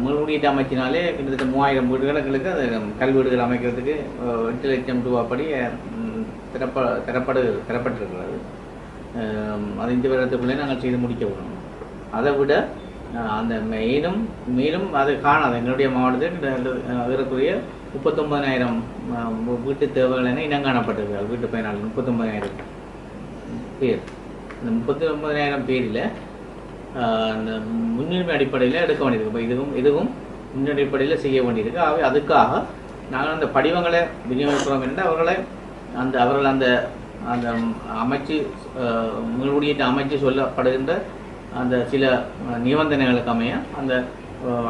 முன்குடியிட்ட அமைச்சினாலே கிட்டத்தட்ட 3000 வீடுகள் எங்களுக்கு அது கல் வீடுகள் அமைக்கிறதுக்கு 8 லட்சம் ரூபாப்படி தரப்பட்டிருக்கிறது. அது இந்த வருடத்துக்குள்ளே நாங்கள் செய்து முடிக்க விடணும். அதை விட அந்த மேலும் அதை காணாது. எங்களுடைய மாவட்டத்தில் அதற்குரிய 39,000 வீட்டு தேவைகள் என இனம் காணப்பட்டிருக்கிறார்கள். வீட்டு பயனாளர் 39,000 பேர். இந்த 39,000 பேரில் அந்த முன்னுரிமை அடிப்படையில் எடுக்க வேண்டியிருக்கு. இப்போ இதுவும் முன்னுரிமை அடிப்படையில் செய்ய வேண்டியிருக்கு. ஆகவே அதுக்காக நாங்கள் அந்த படிவங்களை விநியோகிக்கிறோம் என்றால் அவர்கள் அந்த அமைச்சு முன்குடியிட்ட அமைச்சு சொல்லப்படுகின்ற அந்த சில நிபந்தனைகளுக்கு அமைய அந்த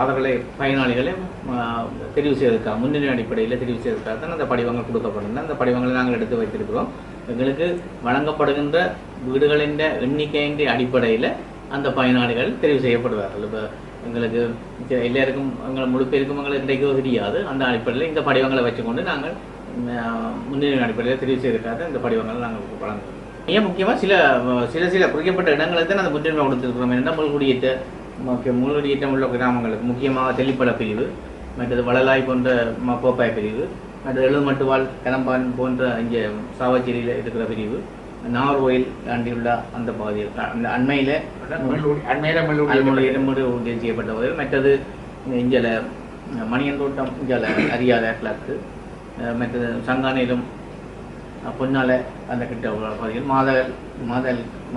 அவர்களை பயனாளிகளை தெரிவு செய்வதற்காக முன்னுரிமை அடிப்படையில் தெரிவு செய்வதற்காக தான் அந்த படிவங்கள் கொடுக்கப்படுகின்றன. அந்த படிவங்களை நாங்கள் எடுத்து வைத்திருக்கிறோம். எங்களுக்கு வழங்கப்படுகின்ற வீடுகளின் எண்ணிக்கையின் அடிப்படையில் அந்த பயனாளிகள் தெரிவு செய்யப்படுவார்கள். இப்போ எங்களுக்கு எல்லாருக்கும் முழு பேருக்கும் எங்களுக்கு கிடைக்க தெரியாது. அந்த அடிப்படையில் இந்த படிவங்களை வச்சுக்கொண்டு நாங்கள் முன்னுரிமை அடிப்படையில் தெரிவு செய்வதற்காக இந்த படிவங்களை நாங்கள் வழங்குவோம். மிக முக்கியமாக சில குறிக்கப்பட்ட இடங்களுக்கு தான் அந்த முன்னுரிமை கொடுத்துருக்கிறோம். என்னென்னா முள்குடியேற்றம் உள்ள கிராமங்களுக்கு முக்கியமாக தெல்லிப்பட பிரிவு, மற்றது வளலாய் போன்ற கோப்பாய் பிரிவு, மற்றது எழுமட்டுவாள் கிளம்பான் போன்ற இங்கே சாவச்சேரியில் இருக்கிற பிரிவு, நாகர்கோயில் தாண்டியுள்ள அந்த பகுதியில் அந்த அண்மையில் உறுதி செய்யப்பட்ட பகுதிகள், மற்றது இங்கே மணியன் தோட்டம் இங்கே அறியாத கிழக்கு, மற்றது சங்கானையிலும் பொன்னால அந்த கிட்ட பகுதிகள்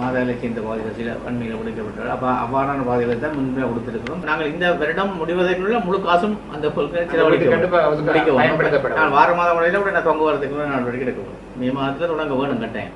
மாதலை சேர்ந்த பகுதிகள் சில அண்மையில் கொடுக்கப்பட்டார்கள். அவ்வாறான பாதைகளை தான் முன்னுரிமை கொடுத்திருக்கிறோம். நாங்கள் இந்த வருடம் முடிவதற்குள்ள முழு காசும் அந்த பொருட்களை செலவழிக்க வார மாதம் முறையில் தொங்க வரதுக்குள்ள நடவடிக்கை எடுக்கப்படும். மே மாதத்தில் தொடங்க வேணும் கட்டாயம்.